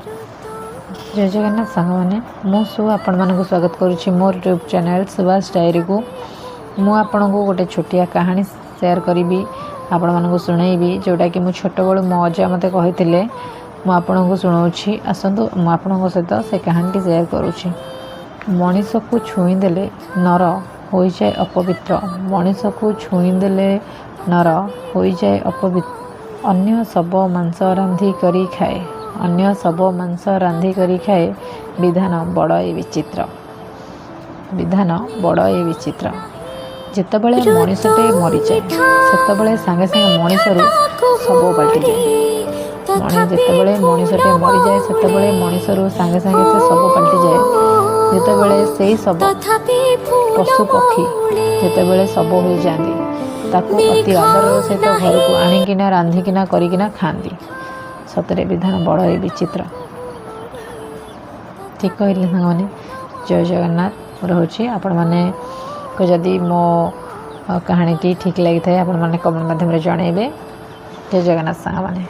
जय जगन्नाथ सांग मैंने मु आपण मानक स्वागत करुच्ची मोर यूट्यूब चैनल सुभाष डायरी को मुझे गोटे छोटिया कहानी शेयर करी आपण मानक शुणेबी जोटा कि मुझे छोट बड़ू मो अजा मत कही मुझे शुणाऊँगी आसतु मुझे सहित से कहानी शेयर करुच्ची। मनीष को छुईदेले नर हो जाए अपवित्र, मनीष को छुईदेले नर हो जाए अपवित्र। अन्य सब मांस रांधि करी खाए, अन्य सब मांस रांधि करी खाए, विधान बड़ ए विचित्र, विधान बड़ ए विचित्र। जितेबले मनीषटे मरी जाए से सांगे सांगे मनीषरू सब पलटि जाए। जितेबले मनीषटे मरी जाए से मनीषरू सांगे सांगे से सब पलटि जाए। जितेबले से सब पशु पक्षी जितेबले सब हो जाती ताकू अति आदर सहित घर को आणिकिना रांधिकिना करिकिना खाती। सतरे विधान बड़ ए विचित्र। ठीक कहले सांगने। जय जगन्नाथ रोचे आपण माने को जदि मो कहानी टी ठीक लगी था आपण माने कमेंट माध्यम रे जणेबे। जय जगन्नाथ सांग माने।